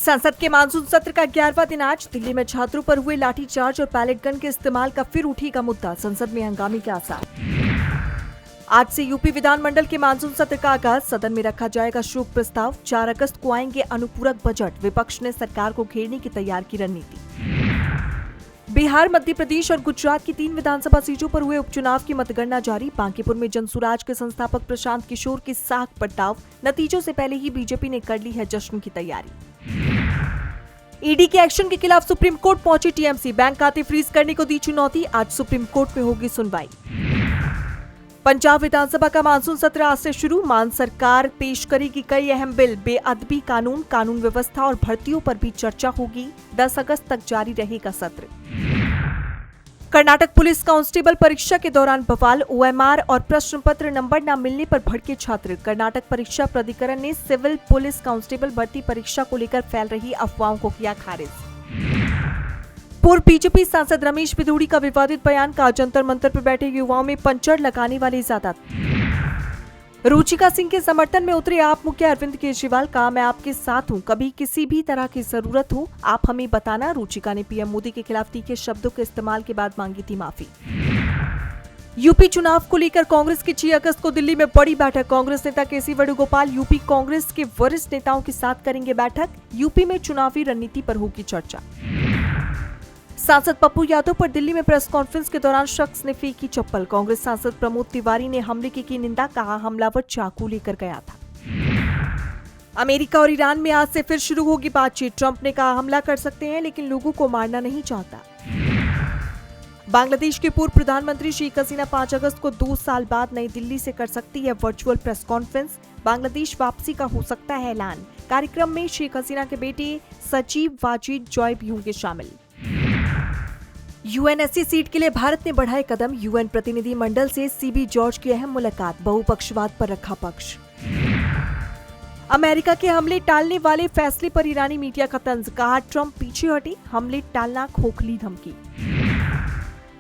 संसद के मानसून सत्र का 11वां दिन आज दिल्ली में छात्रों पर हुए लाठीचार्ज और पैलेट गन के इस्तेमाल का फिर उठेगा मुद्दा। संसद में हंगामे के आसार। आज से यूपी विधानमंडल के मानसून सत्र का आगाज। सदन में रखा जाएगा शोक प्रस्ताव। 4 अगस्त को आएंगे अनुपूरक बजट। विपक्ष ने सरकार को घेरने की तैयार की रणनीति। बिहार, मध्य प्रदेश और गुजरात की 3 विधानसभा सीटों पर हुए उपचुनाव की मतगणना जारी। बांकीपुर में जनसुराज के संस्थापक प्रशांत किशोर की साख पर दांव। नतीजों से पहले ही बीजेपी ने कर ली है जश्न की तैयारी। ईडी के एक्शन के खिलाफ सुप्रीम कोर्ट पहुंची टीएमसी। बैंक खाते फ्रीज करने को दी चुनौती। आज सुप्रीम कोर्ट में होगी सुनवाई। पंजाब विधानसभा का मानसून सत्र आज से शुरू। मान सरकार पेश करेगी कई अहम बिल। बेअदबी कानून, कानून व्यवस्था और भर्तियों पर भी चर्चा होगी। 10 अगस्त तक जारी रहेगा सत्र। कर्नाटक पुलिस कांस्टेबल परीक्षा के दौरान बवाल। ओएमआर और प्रश्न पत्र नंबर न मिलने पर भड़के छात्र। कर्नाटक परीक्षा प्राधिकरण ने सिविल पुलिस कांस्टेबल भर्ती परीक्षा को लेकर फैल रही अफवाहों को किया खारिज। पूर्व बीजेपी सांसद रमेश बिधूड़ी का विवादित बयान। का जंतर मंतर पर बैठे युवाओं में पंचर लगाने वाली ज्यादा। रुचिका सिंह के समर्थन में उतरे आप मुख्य अरविंद केजरीवाल। कहा, मैं आपके साथ हूं, कभी किसी भी तरह की जरूरत हो आप हमें बताना। रुचिका ने पीएम मोदी के खिलाफ तीखे शब्दों के इस्तेमाल के बाद मांगी थी माफी। यूपी चुनाव को लेकर कांग्रेस की 6 अगस्त को दिल्ली में बड़ी बैठक। कांग्रेस नेता केसी वेणुगोपाल यूपी कांग्रेस के वरिष्ठ नेताओं के साथ करेंगे बैठक। यूपी में चुनावी रणनीति पर होगी चर्चा। सांसद पप्पू यादव पर दिल्ली में प्रेस कॉन्फ्रेंस के दौरान शख्स ने फेंकी चप्पल। कांग्रेस सांसद प्रमोद तिवारी ने हमले की निंदा। कहा, हमलावर चाकू लेकर गया था। अमेरिका और ईरान में आज से फिर शुरू होगी बातचीत। ट्रंप ने कहा, हमला कर सकते हैं लेकिन लोगों को मारना नहीं चाहता। बांग्लादेश के पूर्व प्रधानमंत्री शेख हसीना 5 अगस्त को 2 साल बाद नई दिल्ली से कर सकती है वर्चुअल प्रेस कॉन्फ्रेंस। बांग्लादेश वापसी का हो सकता है ऐलान। कार्यक्रम में शेख हसीना के बेटे सचिव वाजिद जॉय भी होंगे शामिल। यूएनएससी सीट के लिए भारत ने बढ़ाए कदम। यूएन प्रतिनिधि मंडल से सीबी जॉर्ज की अहम मुलाकात। बहुपक्षवाद पर रखा पक्ष। अमेरिका के हमले टालने वाले फैसले पर ईरानी मीडिया का तंज। कहा, ट्रंप पीछे हटे, हमले टालना खोखली धमकी।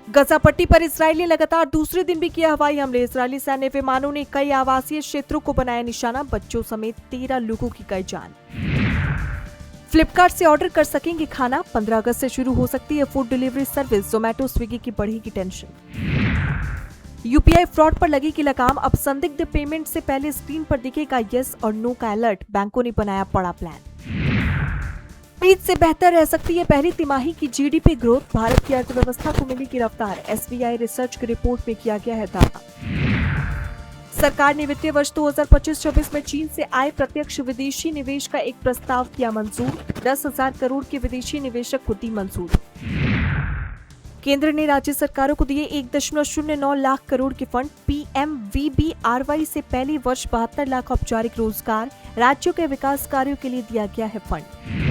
गजा पट्टी पर इसराइल ने लगातार दूसरे दिन भी किया हवाई हमले। इजरायली सैन्य विमानों ने कई आवासीय क्षेत्रों को बनाया निशाना। बच्चों समेत 13 लोगों की गई जान। फ्लिपकार्ट से ऑर्डर कर सकेंगे खाना। 15 अगस्त से शुरू हो सकती है food delivery service. Zomato Swiggy की बढ़ेगी टेंशन। यूपीआई फ्रॉड पर लगेगी लगाम। अब संदिग्ध पेमेंट से पहले स्क्रीन पर दिखेगा यस और नो का अलर्ट। बैंकों ने बनाया बड़ा प्लान। उम्मीद से बेहतर रह सकती है पहली तिमाही की जीडीपी ग्रोथ। भारत की अर्थव्यवस्था को मिलेगी रफ्तार। एसबीआई रिसर्च की रिपोर्ट में किया गया है दावा। सरकार ने वित्तीय वर्ष 2025-26 में चीन से आए प्रत्यक्ष विदेशी निवेश का एक प्रस्ताव किया मंजूर। 10,000 करोड़ के विदेशी निवेशक को दी मंजूरी। केंद्र ने राज्य सरकारों को दिए 1.09 लाख करोड़ के फंड। पीएमवीबीआरवाई से पहले वर्ष 72 लाख औपचारिक रोजगार। राज्यों के विकास कार्यों के लिए दिया गया है फंड।